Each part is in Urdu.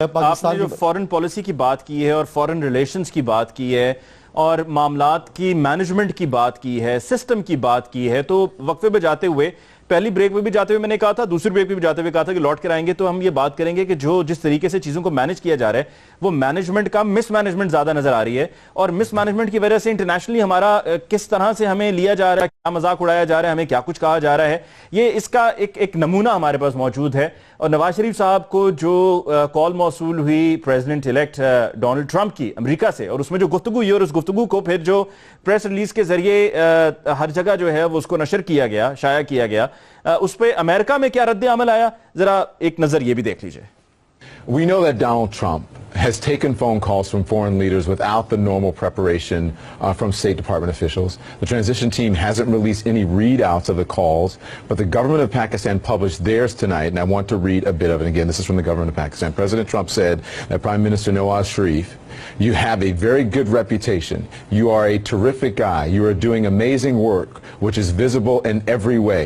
آپ نے جو فورن پالیسی کی بات کی ہے اور فورن ریلیشنز کی بات کی ہے اور معاملات کی مینجمنٹ کی بات کی ہے، سسٹم کی بات کی ہے، تو وقفے پہ جاتے ہوئے پہلی بریک میں بھی جاتے ہوئے میں نے کہا تھا، دوسری بریک میں بھی جاتے ہوئے کہا تھا کہ لوٹ کر آئیں گے تو ہم یہ بات کریں گے کہ جس طریقے سے چیزوں کو مینج کیا جا رہا ہے وہ مینجمنٹ کا مس مینجمنٹ زیادہ نظر آ رہی ہے، اور مس مینجمنٹ کی وجہ سے انٹرنیشنلی ہمارا کس طرح سے ہمیں لیا جا رہا ہے، کیا مذاق اڑایا جا رہا ہے، ہمیں کیا کچھ کہا جا رہا ہے، یہ اس کا ایک نمونہ ہمارے پاس موجود ہے۔ اور نواز شریف صاحب کو جو کال موصول ہوئی پریزیڈنٹ الیکٹ ڈونلڈ ٹرمپ کی امریکہ سے، اور اس میں جو گفتگو ہوئی اور اس گفتگو کو پھر جو پریس ریلیز کے ذریعے ہر جگہ جو ہے وہ اس کو نشر کیا گیا، شائع کیا گیا، اس پہ امریکہ میں کیا رد عمل آیا، ذرا ایک نظر یہ بھی دیکھ لیجئے۔ We know that Donald Trump has taken phone calls from foreign leaders without the normal preparation from State Department officials. The transition team hasn't released any readouts of the calls, but the government of Pakistan published theirs tonight, and I want to read a bit of it. Again, this is from the government of Pakistan. President Trump said that Prime Minister Nawaz Sharif, you have a very good reputation. You are a terrific guy. You are doing amazing work, which is visible in every way.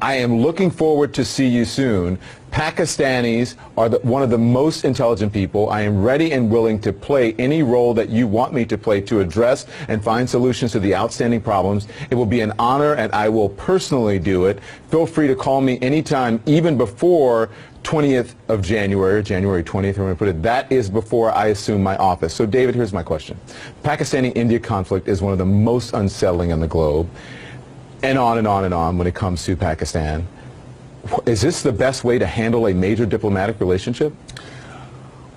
I am looking forward to see you soon. Pakistanis are one of the most intelligent people. I am ready and willing to play any role that you want me to play to address and find solutions to the outstanding problems. It will be an honor and I will personally do it. Feel free to call me anytime, even before 20th of January, January 20th, I'm going to put it. That is before I assume my office. So David, here's my question. Pakistani-India conflict is one of the most unsettling on the globe. And on and on and on when it comes to Pakistan. Is this the best way to handle a major diplomatic relationship?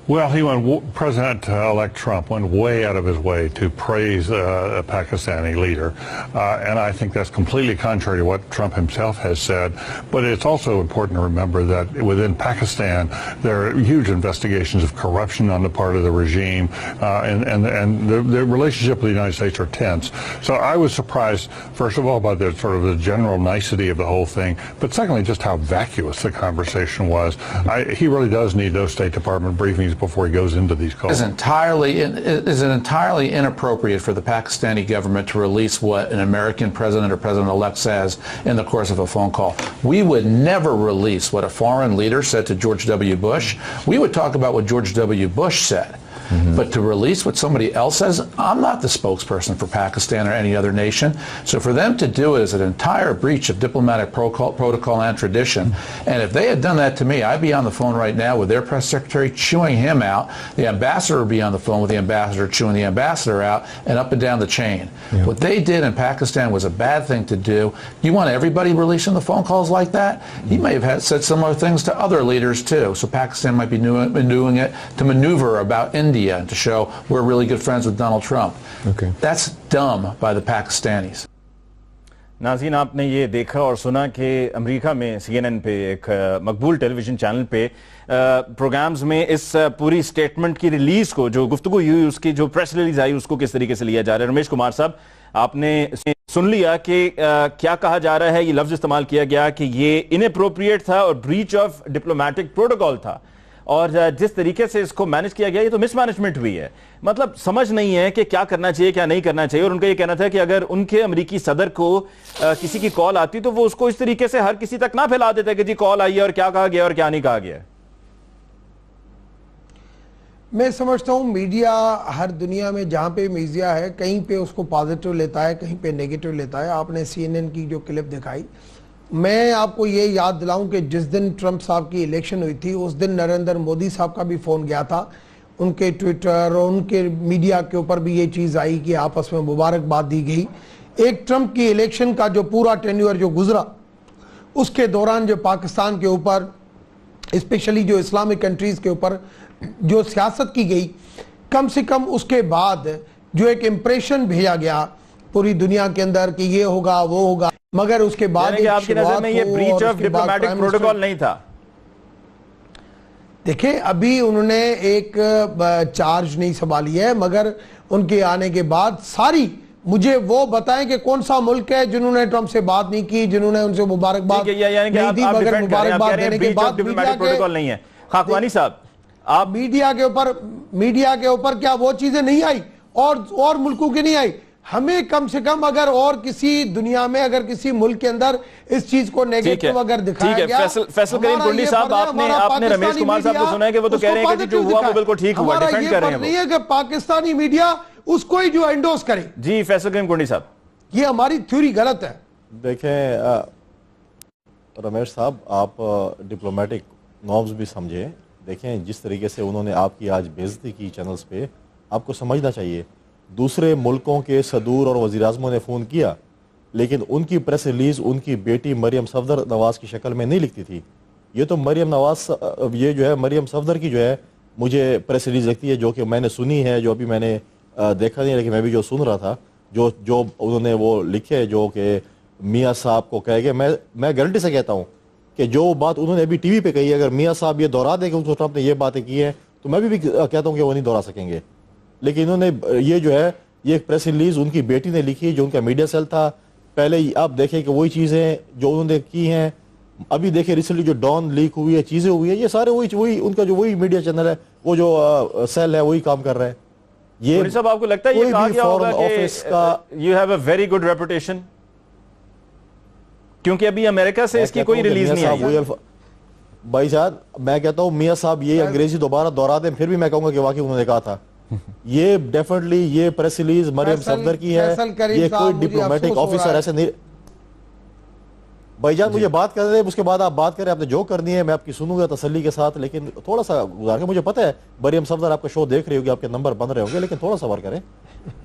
Well, President-elect Trump went way out of his way to praise a Pakistani leader, and I think that's completely contrary to what Trump himself has said. But it's also important to remember that within Pakistan, there are huge investigations of corruption on the part of the regime, and the relationship with the United States are tense. So I was surprised, first of all, by the sort of the general nicety of the whole thing, but secondly, just how vacuous the conversation was. He really does need those State Department briefings before he goes into these calls. Is it entirely inappropriate for the Pakistani government to release what an American president or president-elect says in the course of a phone call? We would never release what a foreign leader said to George W. Bush. We would talk about what George W. Bush said. But to release what somebody else says, I'm not the spokesperson for Pakistan or any other nation. So for them to do it is an entire breach of diplomatic protocol and tradition. And if they had done that to me, I'd be on the phone right now with their press secretary chewing him out. The ambassador would be on the phone with the ambassador chewing the ambassador out, and up and down the chain. Yeah. What they did in Pakistan was a bad thing to do. You want everybody releasing the phone calls like that? He may have said similar things to other leaders too. So Pakistan might be doing it to maneuver about India and to show we're really good friends with Donald Trump. Okay. That's dumb by the Pakistanis. ناظرین، آپ نے یہ دیکھا اور سنا کہ امریکہ میں سی این این پہ ایک مقبول ٹیلی ویژن چینل پہ پروگرامز میں اس پوری سٹیٹمنٹ کی ریلیز کو، جو گفتگو ہوئی، اس کی جو پریس ریلیز آئی، اس کو کس طریقے سے لیا جا رہا ہے۔ رمیش کمار صاحب، آپ نے سن لیا کہ کیا کہا جا رہا ہے، یہ لفظ استعمال کیا گیا کہ یہ انپروپریٹ تھا اور بریچ آف ڈپلومیٹک پروٹوکول تھا، اور جس طریقے سے اس کو مینج کیا گیا یہ تو مس مینجمنٹ ہوئی ہے۔ مطلب سمجھ نہیں ہے کہ کیا کرنا چاہیے، کیا نہیں کرنا چاہیے، اور ان کا یہ کہنا تھا کہ اگر ان کے امریکی صدر کو کسی کی کال آتی تو وہ اس کو اس طریقے سے ہر کسی تک نہ پھیلا دیتے کہ جی کال آئی ہے اور کیا کہا گیا اور کیا نہیں کہا گیا۔ میں سمجھتا ہوں میڈیا ہر دنیا میں جہاں پہ میڈیا ہے کہیں پہ اس کو پازیٹیو لیتا ہے، کہیں پہ نیگیٹیو لیتا ہے۔ آپ نے سی این این کی جو کلپ دکھائی، میں آپ کو یہ یاد دلاؤں کہ جس دن ٹرمپ صاحب کی الیکشن ہوئی تھی اس دن نریندر مودی صاحب کا بھی فون گیا تھا، ان کے ٹویٹر اور ان کے میڈیا کے اوپر بھی یہ چیز آئی کہ آپس میں مبارکباد دی گئی۔ ایک ٹرمپ کی الیکشن کا جو پورا ٹینیور جو گزرا، اس کے دوران جو پاکستان کے اوپر اسپیشلی جو اسلامک کنٹریز کے اوپر جو سیاست کی گئی، کم سے کم اس کے بعد جو ایک امپریشن بھیجا گیا پوری دنیا کے اندر کہ یہ ہوگا وہ ہوگا، مگر اس کے بعد یعنی کہ آپ کی نظر میں یہ بریچ آف ڈپلومیٹک پروٹوکول نہیں تھا؟ دیکھیں، ابھی انہوں نے ایک چارج نہیں سنبھالی ہے، مگر ان کے آنے کے بعد ساری مجھے وہ بتائیں کہ کون سا ملک ہے جنہوں نے ٹرمپ سے بات نہیں کی، جنہوں نے ان سے مبارکباد نہیں دی، مگر مبارکباد دینے کے بعد نہیں ہے۔ خاکوانی صاحب، آپ میڈیا کے اوپر کیا وہ چیزیں نہیں آئی اور ملکوں کی نہیں آئی؟ ہمیں کم سے کم اگر اور کسی دنیا میں اگر کسی ملک کے اندر اس چیز کو نیگیٹو اگر دکھایا گیا. فیصل کریم کنڈی صاحب آپ نے رمیش کمار صاحب کو سنا ہے کہ وہ تو کہہ رہے ہیں کہ جو ہوا وہ بالکل ٹھیک ہوا, ڈیفینڈ کر رہے ہیں. ہمارا یہ نہیں ہے کہ پاکستانی میڈیا اس کو ہی جو انڈوس کرے. جی فیصل کریم کنڈی صاحب, یہ ہماری تھیوری غلط ہے. دیکھیں رمیش صاحب, آپ ڈپلومیٹک نارمز بھی سمجھیں. دیکھیں جس طریقے سے انہوں نے آپ کی آج بے عزتی کی چینلز پہ, آپ کو سمجھنا چاہیے دوسرے ملکوں کے صدور اور وزیر اعظموں نے فون کیا, لیکن ان کی پریس ریلیز ان کی بیٹی مریم صفدر نواز کی شکل میں نہیں لکھتی تھی. یہ تو مریم نواز, یہ جو ہے مریم صفدر کی جو ہے مجھے پریس ریلیز لگتی ہے, جو کہ میں نے سنی ہے, جو ابھی میں نے دیکھا نہیں لیکن میں بھی جو سن رہا تھا, جو انہوں نے وہ لکھے جو کہ میاں صاحب کو کہے گے. میں گارنٹی سے کہتا ہوں کہ جو بات انہوں نے ابھی ٹی وی پہ کہی ہے, اگر میاں صاحب یہ دہرا دیں کہ ٹرمپ نے یہ باتیں کی ہیں, تو میں بھی کہتا ہوں کہ وہ نہیں دہرا سکیں گے. لیکن انہوں نے یہ جو ہے یہ ایک پریس ریلیز ان کی بیٹی نے لکھی, جو ان کا میڈیا سیل تھا. پہلے آپ دیکھیں کہ وہی چیزیں جو انہوں نے کی ہیں, ابھی دیکھیں ریسنٹلی جو ڈان لیک ہوئی ہے, چیزیں ہوئی ہیں, یہ سارے وہی ان کا جو وہی میڈیا چینل ہے, وہ جو سیل ہے وہی کام کر رہے ہیں. یہ صاحب آپ کو لگتا ہے یہ کہا گیا ہوگا کہ you have a very good reputation, کیونکہ ابھی امریکہ سے اس کی کوئی ریلیز نہیں آئی. بھائی جان میں کہتا ہوں میاں صاحب یہ انگریزی دوبارہ دہرا دیں, پھر بھی میں کہوں گا کہ واقعی انہوں نے کہا تھا. یہ ڈیفینیٹلی یہ پریس ریلیز مریم صفدر کی ہے, یہ کوئی ڈپلومیٹک آفیسر ایسے نہیں. بھائی جان مجھے بات کر رہے ہیں, اس کے بعد آپ بات کریں, آپ نے جو کرنی ہے میں آپ کی سنوں گا تسلی کے ساتھ, لیکن تھوڑا سا گزار کے, مجھے پتہ ہے مریم صفدر آپ کا شو دیکھ رہی ہوگی, آپ کے نمبر بن رہے ہوں گے, لیکن تھوڑا سا ور کریں.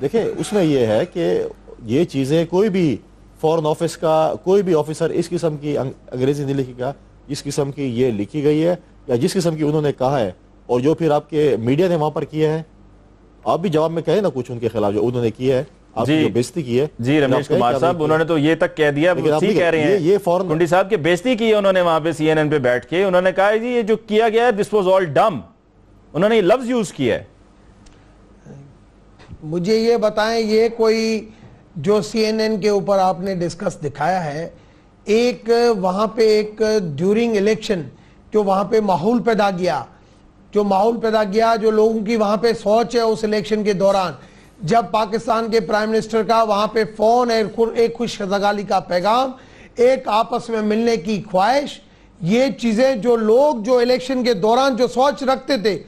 دیکھیں اس میں یہ ہے کہ یہ چیزیں کوئی بھی فورن آفس کا کوئی بھی آفیسر اس قسم کی انگریزی نہیں لکھی گا جس قسم کی یہ لکھی گئی ہے, یا جس قسم کی انہوں نے کہا ہے, اور جو پھر آپ کے میڈیا نے وہاں پر کیا ہے. آپ بھی جواب میں کہیں نا کچھ ان کے خلاف جو انہوں نے کیا ہے, آپ کی جو بےزتی کی ہے. جی رمیش کمار صاحب, انہوں نے تو یہ تک کہہ دیا, کہہ رہے ہیں یہ فوراً کنڈی صاحب کے بےزتی کی ہے انہوں نے وہاں پہ سی این این پہ بیٹھ کے. انہوں نے کہا جی یہ جو کیا گیا ہے دس واز آل ڈم, انہوں نے یہ لفظ یوز کیا ہے. مجھے یہ بتائیں, یہ کوئی جو سی این این کے اوپر آپ نے ڈسکس دکھایا ہے, ایک وہاں پہ ایک ڈیورنگ الیکشن جو وہاں پہ ماحول پیدا گیا, جو لوگوں کی وہاں پہ سوچ ہے اس الیکشن کے دوران, جب پاکستان کے پرائم منسٹر کا وہاں پہ فون, ایک خوشگوالی کا پیغام, ایک آپس میں ملنے کی خواہش, یہ چیزیں جو لوگ جو الیکشن کے دوران جو سوچ رکھتے تھے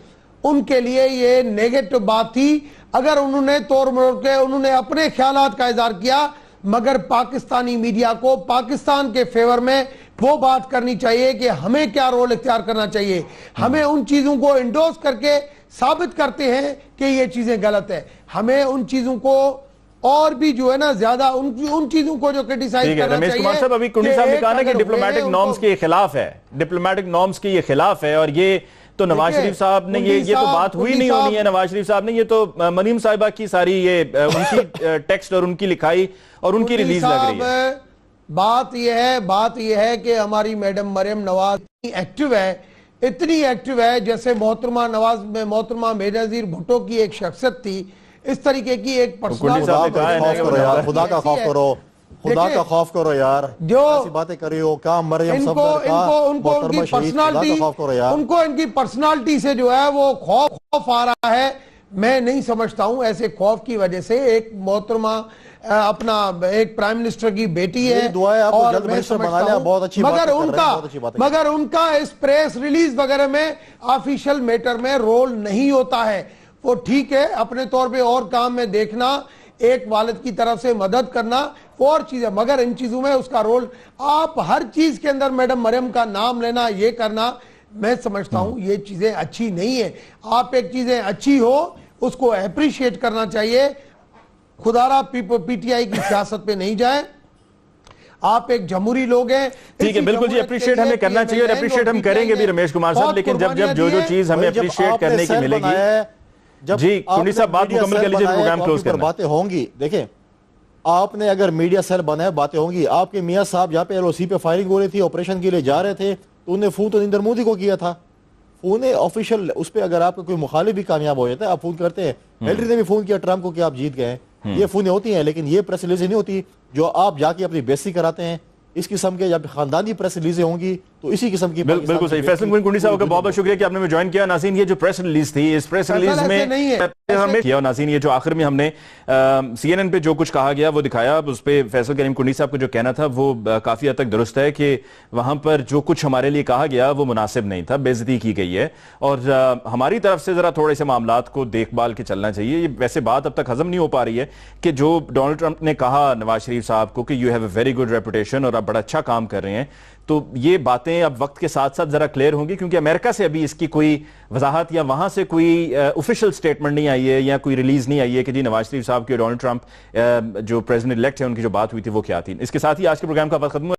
ان کے لیے یہ نیگیٹو بات تھی. اگر انہوں نے توڑ مروڑ کے انہوں نے اپنے خیالات کا اظہار کیا, مگر پاکستانی میڈیا کو پاکستان کے فیور میں وہ بات کرنی چاہیے کہ ہمیں کیا رول اختیار کرنا چاہیے. ہمیں ان چیزوں کو انڈوس کر کے ثابت کرتے ہیں کہ یہ چیزیں غلط ہے. ہمیں ان چیزوں کو اور بھی جو ہے نا زیادہ ان چیزوں کو جو کرٹیسائز کرنا چاہیے. رمیش کمار صاحب, ابھی کنڈی صاحب نے کہا نا کہ ڈپلومیٹک نارمز کے خلاف ہے, ڈپلومیٹک نارمز کے یہ خلاف ہے, اور یہ تو نواز شریف صاحب نے یہ تو بات ہوئی نہیں ہونی ہے. نواز شریف صاحب نے یہ تو مریم صاحبہ کی ساری یہ ان کی ٹیکسٹ اور ان کی لکھائی اور ان کی ریلیز لگ رہی ہے. بات یہ ہے کہ ہماری میڈم مریم نواز اتنی ایکٹیو ہے جیسے محترمہ بینظیر بھٹو کی ایک شخصیت تھی, اس طریقے کی ایک خدا کا خوف کرو, خدا کا خوف کرو یار, جو ایسی باتیں کری ہو. کام مریم صفدر کا, محترمہ شہید, خدا کا خوف کرو یار. ان کو ان کی پرسنالٹی سے جو ہے وہ خوف آ رہا ہے. میں نہیں سمجھتا ہوں ایسے خوف کی وجہ سے. ایک محترمہ اپنا ایک پرائم منسٹر کی بیٹی ہے, اور میں سمجھتا ہوں مگر ان کا اس پریس ریلیز وغیرہ میں آفیشل میٹر میں رول نہیں ہوتا ہے. وہ ٹھیک ہے اپنے طور پہ اور کام میں دیکھنا, ایک والد کی طرف سے مدد کرنا, اور چیزیں, مگر ان چیزوں میں اس کا رول, آپ ہر چیز کے اندر میڈم مریم کا نام لینا, یہ کرنا, میں سمجھتا ہوں یہ چیزیں اچھی نہیں ہیں. آپ ایک چیزیں اچھی ہو اس کو اپریشیٹ کرنا چاہیے. خدارہ پی ٹی آئی کی سیاست پہ نہیں جائیں, آپ ایک جمہوری لوگ ہیں. ٹھیک ہے بالکل جی, اپریشیٹ ہمیں کرنا چاہیے, اور اپریشیٹ ہم کریں گے بھی رمیش کمار صاحب, لیکن جب جو چیز ہمیں اپریشیٹ کرنے کی ملے گی. جی کنڈی صاحب بات مکمل کر لیجئے, پروگرام کلوز کرنا. باتیں ہوں گی, دیکھیں آپ نے اگر میڈیا سیل بنایا باتیں ہوں گی. آپ کے میاں صاحب جہاں پہ ایل او سی پہ فائرنگ ہو رہی تھی, آپریشن کے لیے جا رہے تھے, تو انہیں فون تو نریندر مودی کو کیا تھا. فون آفیشیل اس پہ اگر آپ کا کوئی مخالف بھی کامیاب ہو جاتا ہے آپ فون کرتے ہیں. ہیلری نے بھی فون کیا ٹرمپ کو کہ آپ جیت گئے. یہ فونیں ہوتی ہیں, لیکن یہ پریس ریلیزیں نہیں ہوتی جو آپ جا کے اپنی بےعزتی کراتے ہیں. اس قسم کے جب خاندانی پریس ریلیزیں ہوں گی تو اسی قسم کی بالکل صحیح. فیصل کوئن کنڈی صاحب کا بہت بہت شکریہ کہ آپ نے ہمیں جوائن کیا. ناظرین یہ جو پریس ریلیز تھی, اس پریس ریلیز میں ہمیں کیا, ناظرین یہ جو آخر میں ہم نے سی این این پہ جو کچھ کہا گیا وہ دکھایا, اس پہ فیصل کریم کنڈی صاحب کا جو کہنا تھا وہ کافی حد تک درست ہے کہ وہاں پر جو کچھ ہمارے لیے کہا گیا وہ مناسب نہیں تھا, بے عزتی کی گئی ہے, اور ہماری طرف سے ذرا تھوڑے سے معاملات کو دیکھ بھال کے چلنا چاہیے. یہ ویسے بات اب تک ہضم نہیں ہو پا رہی ہے کہ جو ڈونلڈ ٹرمپ نے کہا نواز شریف صاحب کو کہ you have a very good reputation اور آپ بڑا اچھا کام کر رہے ہیں, تو یہ باتیں اب وقت کے ساتھ ساتھ ذرا کلیئر ہوں گی, کیونکہ امریکہ سے ابھی اس کی کوئی وضاحت یا وہاں سے کوئی آفیشیل سٹیٹمنٹ نہیں آئی ہے یا کوئی ریلیز نہیں آئی ہے کہ جی نواز شریف صاحب کی ڈونلڈ ٹرمپ جو پریزیڈنٹ الیکٹ ہے ان کی جو بات ہوئی تھی وہ کیا تھی. اس کے ساتھ ہی آج کے پروگرام کا وقت ختم ہوا.